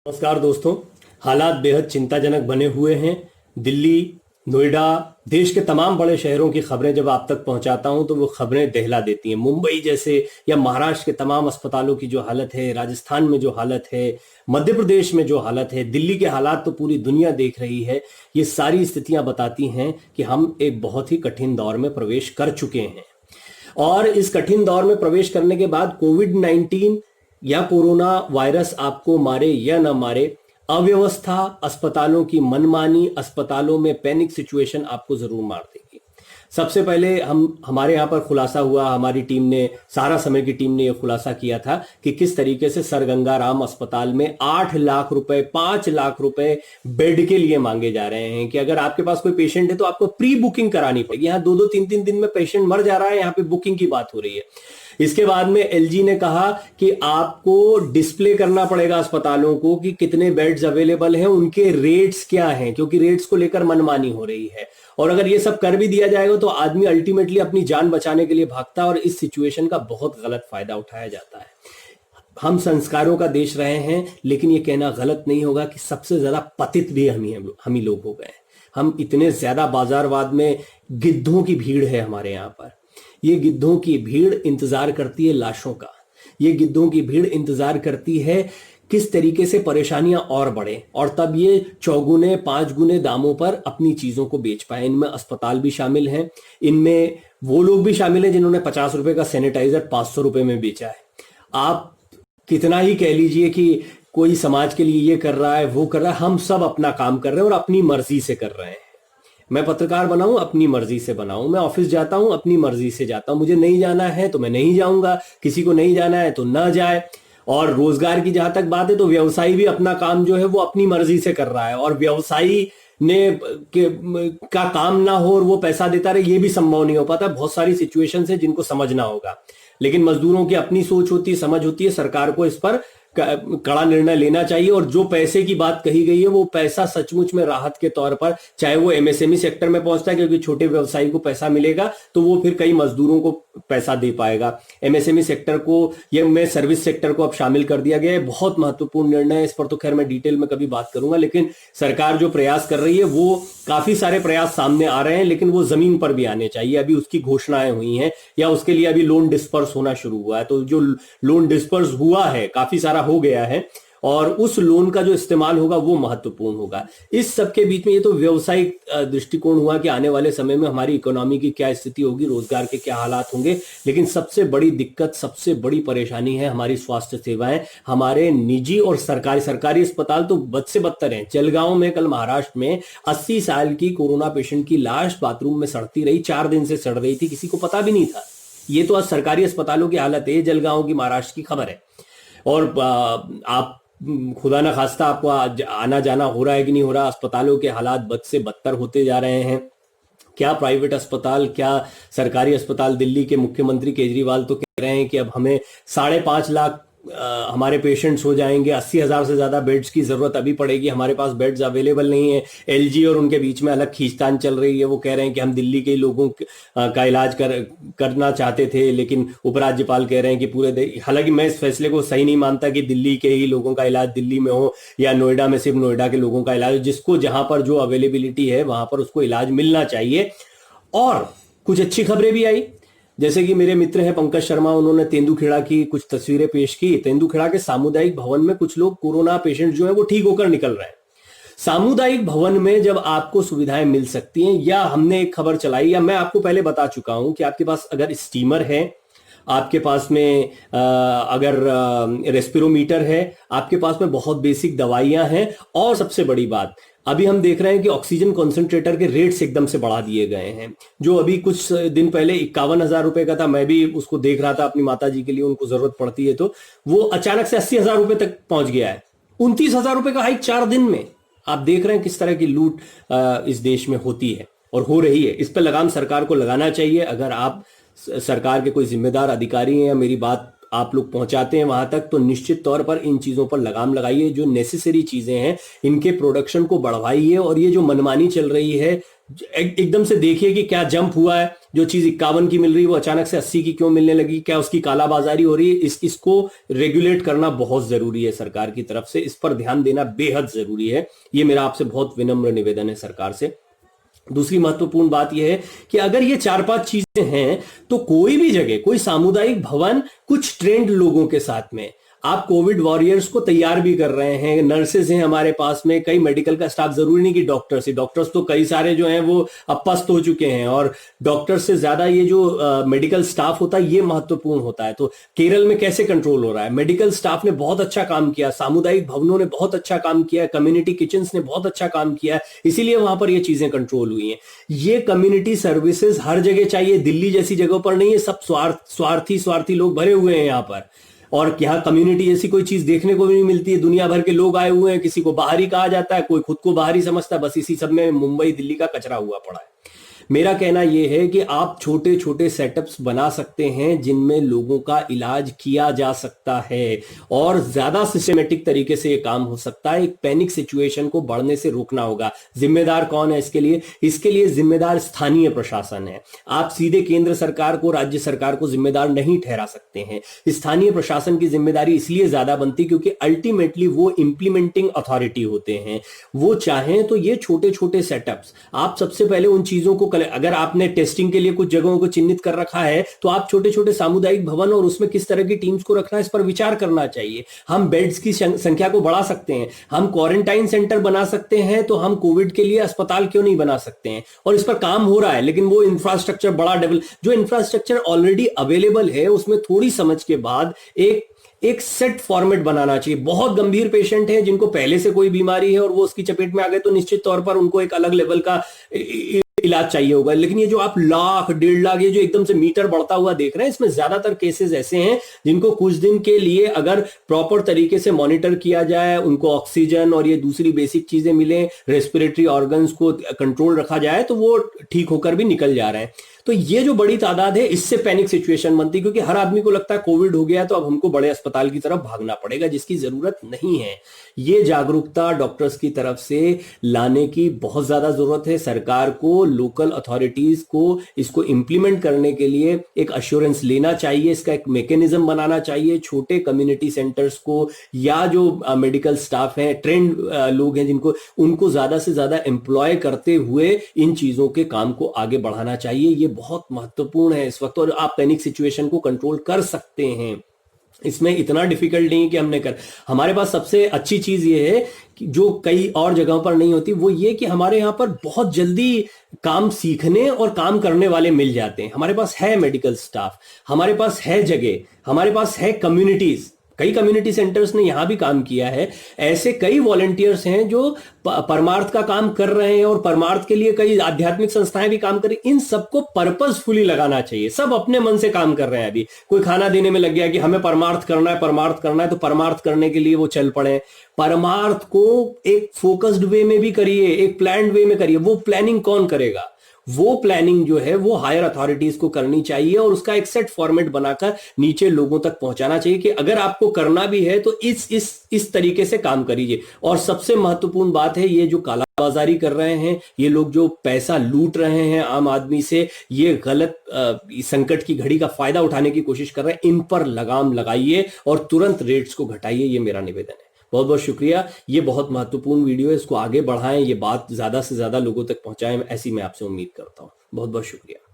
नमस्कार दोस्तों। हालात बेहद चिंताजनक बने हुए हैं। दिल्ली, नोएडा, देश के तमाम बड़े शहरों की खबरें जब आप तक पहुंचाता हूं तो वो खबरें दहला देती हैं। मुंबई जैसे या महाराष्ट्र के तमाम अस्पतालों की जो हालत है, राजस्थान में जो हालत है, मध्य प्रदेश में जो हालत है, दिल्ली के हालात तो पूरी दुनिया देख रही है। ये सारी स्थितियां बताती हैं कि हम एक बहुत ही कठिन दौर में प्रवेश कर चुके हैं। और इस कठिन दौर में प्रवेश करने के बाद कोविड-19 या कोरोना वायरस आपको मारे या ना मारे, अव्यवस्था, अस्पतालों की मनमानी, अस्पतालों में पैनिक सिचुएशन आपको जरूर मार देगी। सबसे पहले हमारे यहाँ पर खुलासा हुआ, हमारी टीम ने, सारा समय की टीम ने यह खुलासा किया था कि किस तरीके से सर गंगाराम अस्पताल में 8 लाख रुपए, 5 लाख रुपए बेड के लिए मांगे जा रहे हैं कि अगर आपके पास कोई पेशेंट है तो आपको प्री बुकिंग करानी पड़ेगी। यहाँ 2-2, 3-3 दिन में पेशेंट मर जा रहा है, यहाँ पे बुकिंग की बात हो रही है। इसके बाद में एलजी ने कहा कि आपको डिस्प्ले करना पड़ेगा अस्पतालों को कि कितने बेड्स अवेलेबल हैं, उनके रेट्स क्या हैं, क्योंकि रेट्स को लेकर मनमानी हो रही है। और अगर ये सब कर भी दिया जाएगा तो आदमी अल्टीमेटली अपनी जान बचाने के लिए भागता है और इस सिचुएशन का बहुत गलत फायदा उठाया जाता है। हम संस्कारों का देश रहे हैं, लेकिन ये कहना गलत नहीं होगा कि सबसे ज्यादा पतित भी हम ही लोग हो गए। हम इतने ज्यादा बाजारवाद में, गिद्धों की भीड़ है हमारे यहाँ पर। ये गिद्धों की भीड़ इंतजार करती है लाशों का। ये गिद्धों की भीड़ इंतजार करती है किस तरीके से परेशानियां और बढ़े और तब ये 4 गुने 5 गुने दामों पर अपनी चीजों को बेच पाए। इनमें अस्पताल भी शामिल हैं, इनमें वो लोग भी शामिल हैं जिन्होंने 50 रुपए का सैनिटाइजर 500 रुपए में बेचा है। आप कितना ही कह लीजिए कि कोई समाज के लिए ये कर रहा है, वो कर रहा है, हम सब अपना काम कर रहे हैं और अपनी मर्जी से कर रहे हैं। मैं पत्रकार बनाऊं, अपनी मर्जी से बनाऊं। मैं ऑफिस जाता हूं, अपनी मर्जी से जाता हूं। मुझे नहीं जाना है तो मैं नहीं जाऊंगा, किसी को नहीं जाना है तो ना जाए। और रोजगार की जहां तक बात है तो व्यवसायी भी अपना काम जो है वो अपनी मर्जी से कर रहा है, और व्यवसायी का काम ना हो और वो पैसा देता रहे, ये भी संभव नहीं हो पाता। बहुत सारी सिचुएशन है जिनको समझना होगा, लेकिन मजदूरों की अपनी सोच होती है, समझ होती है। सरकार को इस पर कड़ा निर्णय लेना चाहिए। और जो पैसे की बात कही गई है वो पैसा सचमुच में राहत के तौर पर, चाहे वो एमएसएमई सेक्टर में पहुंचता है क्योंकि छोटे व्यवसायी को पैसा मिलेगा तो वो फिर कई मजदूरों को पैसा दे पाएगा। एमएसएमई सेक्टर को या में सर्विस सेक्टर को अब शामिल कर दिया गया है। बहुत महत्वपूर्ण निर्णय है। इस पर तो खैर मैं डिटेल में कभी बात करूंगा, लेकिन सरकार जो प्रयास कर रही है वो काफी सारे प्रयास सामने आ रहे हैं, लेकिन वो जमीन पर भी आने चाहिए। अभी उसकी घोषणाएं हुई हैं या उसके लिए अभी लोन डिस्पर्स होना शुरू हुआ है। तो जो लोन डिस्पर्स हुआ है, काफी सारा हो गया है, और उस लोन का जो इस्तेमाल होगा वो महत्वपूर्ण होगा। इस सब के बीच में ये तो व्यवसायिक दृष्टिकोण हुआ कि आने वाले समय में हमारी इकोनॉमी की क्या स्थिति होगी, रोजगार के क्या हालात होंगे। लेकिन सबसे बड़ी दिक्कत, सबसे बड़ी परेशानी है हमारी स्वास्थ्य सेवाएं। हमारे निजी और सरकारी अस्पताल तो बद से बदतर हैं। जलगांव में कल महाराष्ट्र में 80 साल की कोरोना पेशेंट की लाश बाथरूम में सड़ती रही, 4 दिन से सड़ रही थी, किसी को पता भी नहीं था। ये तो आज सरकारी अस्पतालों की हालत है। जलगांव की महाराष्ट्र की खबर है। और आप खुदा ना खास्ता आपको आना जाना हो रहा है कि नहीं हो रहा, अस्पतालों के हालात बद से बदतर होते जा रहे हैं। क्या प्राइवेट अस्पताल, क्या सरकारी अस्पताल। दिल्ली के मुख्यमंत्री केजरीवाल तो कह रहे हैं कि अब हमें 5.5 लाख हमारे पेशेंट्स हो जाएंगे, 80,000 से ज्यादा बेड्स की जरूरत अभी पड़ेगी, हमारे पास बेड्स अवेलेबल नहीं है। एलजी और उनके बीच में अलग खींचतान चल रही है। वो कह रहे हैं कि हम दिल्ली के लोगों का इलाज करना चाहते थे, लेकिन उपराज्यपाल कह रहे हैं कि पूरे, हालांकि मैं इस फैसले को सही नहीं मानता कि दिल्ली के ही लोगों का इलाज दिल्ली में हो या नोएडा में सिर्फ नोएडा के लोगों का इलाज हो। जिसको जहां पर जो अवेलेबिलिटी है वहां पर उसको इलाज मिलना चाहिए। और कुछ अच्छी खबरें भी आई, जैसे कि मेरे मित्र हैं पंकज शर्मा, उन्होंने तेंदुखेड़ा की कुछ तस्वीरें पेश की। तेंदुखेड़ा के सामुदायिक भवन में कुछ लोग कोरोना पेशेंट जो है वो ठीक होकर निकल रहे हैं। सामुदायिक भवन में जब आपको सुविधाएं मिल सकती हैं, या हमने एक खबर चलाई, या मैं आपको पहले बता चुका हूं कि आपके पास अगर स्टीमर है, आपके पास में अगर रेस्पिरोमीटर है, आपके पास में बहुत बेसिक दवाइयां हैं, और सबसे बड़ी बात, अभी हम देख रहे हैं कि ऑक्सीजन कॉन्सेंट्रेटर के रेट्स एकदम से बढ़ा दिए गए हैं। जो अभी कुछ दिन पहले 51,000 रुपए का था, मैं भी उसको देख रहा था अपनी माता जी के लिए, उनको जरूरत पड़ती है, तो वो अचानक से 80,000 रुपए तक पहुंच गया है। 29,000 रुपए का हाइक 4 दिन में। आप देख रहे हैं किस तरह की लूट इस देश में होती है और हो रही है। इस पर लगाम सरकार को लगाना चाहिए। अगर आप सरकार के कोई जिम्मेदार अधिकारी हैं या मेरी बात आप लोग पहुंचाते हैं वहां तक, तो निश्चित तौर पर इन चीजों पर लगाम लगाइए। जो नेसेसरी चीजें हैं इनके प्रोडक्शन को बढ़वाइए, और ये जो मनमानी चल रही है एकदम से देखिए कि क्या जंप हुआ है। जो चीज 51 की मिल रही है वो अचानक से 80 की क्यों मिलने लगी, क्या उसकी कालाबाजारी हो रही है। इसको रेगुलेट करना बहुत जरूरी है सरकार की तरफ से, इस पर ध्यान देना बेहद जरूरी है। ये मेरा आपसे बहुत विनम्र निवेदन है सरकार से। दूसरी महत्वपूर्ण बात यह है कि अगर ये 4-5 चीजें हैं तो कोई भी जगह, कोई सामुदायिक भवन कुछ ट्रेंड लोगों के साथ में आप कोविड वॉरियर्स को तैयार भी कर रहे हैं। नर्सेज हैं हमारे पास में, कई मेडिकल का स्टाफ, जरूरी नहीं कि डॉक्टर्स ही, डॉक्टर्स तो कई सारे जो हैं वो अब पस्त हो चुके हैं, और डॉक्टर्स से ज्यादा ये जो मेडिकल स्टाफ होता है ये महत्वपूर्ण होता है। तो केरल में कैसे कंट्रोल हो रहा है, मेडिकल स्टाफ ने बहुत अच्छा काम किया, सामुदायिक भवनों ने बहुत अच्छा काम किया, कम्युनिटी किचन ने बहुत अच्छा काम किया, इसीलिए वहां पर ये चीजें कंट्रोल हुई हैं। ये कम्युनिटी सर्विसेज हर जगह चाहिए, दिल्ली जैसी जगहों पर नहीं है। सब स्वार्थी लोग भरे हुए हैं यहाँ पर, और यहाँ कम्युनिटी जैसी कोई चीज देखने को भी नहीं मिलती है। दुनिया भर के लोग आए हुए हैं, किसी को बाहरी कहा जाता है, कोई खुद को बाहरी समझता है, बस इसी सब में मुंबई दिल्ली का कचरा हुआ पड़ा है। मेरा कहना यह है कि आप छोटे छोटे सेटअप्स बना सकते हैं जिनमें लोगों का इलाज किया जा सकता है, और ज्यादा सिस्टमेटिक तरीके से यह काम हो सकता है। एक पैनिक सिचुएशन को बढ़ने से रोकना होगा। जिम्मेदार कौन है इसके लिए? इसके लिए जिम्मेदार स्थानीय प्रशासन है। आप सीधे केंद्र सरकार को, राज्य सरकार को जिम्मेदार नहीं ठहरा सकते हैं। स्थानीय प्रशासन की जिम्मेदारी इसलिए ज्यादा बनती क्योंकि अल्टीमेटली वो इंप्लीमेंटिंग अथॉरिटी होते हैं। वो चाहें तो ये छोटे छोटे सेटअप्स, आप सबसे पहले उन चीजों को, अगर आपने टेस्टिंग के लिए कुछ जगहों को चिन्हित कर रखा है तो आप छोटे छोटे सामुदायिक भवन और उसमें किस तरह की टीम्स को रखना है इस पर विचार करना चाहिए। हम बेड्स की संख्या को बढ़ा सकते हैं, हम क्वारंटाइन सेंटर बना सकते हैं, तो हम कोविड के लिए अस्पताल क्यों नहीं बना सकते हैं? और इस पर काम हो रहा है, लेकिन वो इंफ्रास्ट्रक्चर बड़ा डेवलप, जो इंफ्रास्ट्रक्चर ऑलरेडी अवेलेबल है उसमें थोड़ी समझ के बाद एक सेट फॉर्मेट बनाना चाहिए। बहुत गंभीर पेशेंट हैं जिनको पहले से कोई बीमारी है और वो उसकी चपेट में आ गए, तो निश्चित तौर पर उनको एक अलग लेवल का इलाज चाहिए होगा। लेकिन ये जो आप 1 लाख 1.5 लाख ये जो एकदम से मीटर बढ़ता हुआ देख रहे हैं, इसमें ज्यादातर केसेस ऐसे हैं जिनको कुछ दिन के लिए अगर प्रॉपर तरीके से मॉनिटर किया जाए, उनको ऑक्सीजन और ये दूसरी बेसिक चीजें मिले, रेस्पिरेटरी ऑर्गन्स को कंट्रोल रखा जाए, तो वो ठीक होकर भी निकल जा रहे हैं। तो ये जो बड़ी तादाद है, इससे पैनिक सिचुएशन बनती, क्योंकि हर आदमी को लगता है कोविड हो गया तो अब हमको बड़े अस्पताल की तरफ भागना पड़ेगा, जिसकी जरूरत नहीं है। ये जागरूकता डॉक्टर्स की तरफ से लाने की बहुत ज्यादा जरूरत है। सरकार को, लोकल अथॉरिटीज को इसको इंप्लीमेंट करने के लिए एक अश्योरेंस लेना चाहिए, इसका एक मैकेनिज्म बनाना चाहिए। छोटे कम्युनिटी सेंटर्स को, या जो मेडिकल स्टाफ है, ट्रेंड लोग हैं जिनको, उनको ज्यादा से ज्यादा एम्प्लॉय करते हुए इन चीजों के काम को आगे बढ़ाना चाहिए। ये बहुत महत्वपूर्ण है इस वक्त, और आप पैनिक सिचुएशन को कंट्रोल कर सकते हैं। इसमें इतना डिफिकल्ट नहीं कि हमने हमारे पास सबसे अच्छी चीज ये है कि जो कई और जगहों पर नहीं होती, वो ये कि हमारे यहां पर बहुत जल्दी काम सीखने और काम करने वाले मिल जाते हैं। हमारे पास है मेडिकल स्टाफ, हमारे पास है जगह, हमारे पास है कम्युनिटीज। कई कम्युनिटी सेंटर्स ने यहां भी काम किया है। ऐसे कई वॉलंटियर्स हैं जो परमार्थ का काम कर रहे हैं, और परमार्थ के लिए कई आध्यात्मिक संस्थाएं भी काम कर रही हैं। इन सबको पर्पसफुली लगाना चाहिए। सब अपने मन से काम कर रहे हैं। अभी कोई खाना देने में लग गया कि हमें परमार्थ करना है, परमार्थ करना है, तो परमार्थ करने के लिए वो चल पड़े। परमार्थ को एक फोकस्ड वे में भी करिए, एक प्लान्ड वे में करिए। वो प्लानिंग कौन करेगा? वो प्लानिंग जो है वो हायर अथॉरिटीज को करनी चाहिए, और उसका एक सेट फॉर्मेट बनाकर नीचे लोगों तक पहुंचाना चाहिए कि अगर आपको करना भी है तो इस तरीके से काम करिए। और सबसे महत्वपूर्ण बात है, ये जो कालाबाजारी कर रहे हैं, ये लोग जो पैसा लूट रहे हैं आम आदमी से, ये गलत संकट की घड़ी का फायदा उठाने की कोशिश कर रहे हैं, इन पर लगाम लगाइए और तुरंत रेट्स को घटाइए। ये मेरा निवेदन है। बहुत बहुत शुक्रिया। ये बहुत महत्वपूर्ण वीडियो है, इसको आगे बढ़ाएं, ये बात ज्यादा से ज्यादा लोगों तक पहुंचाएं, ऐसी मैं आपसे उम्मीद करता हूं। बहुत बहुत शुक्रिया।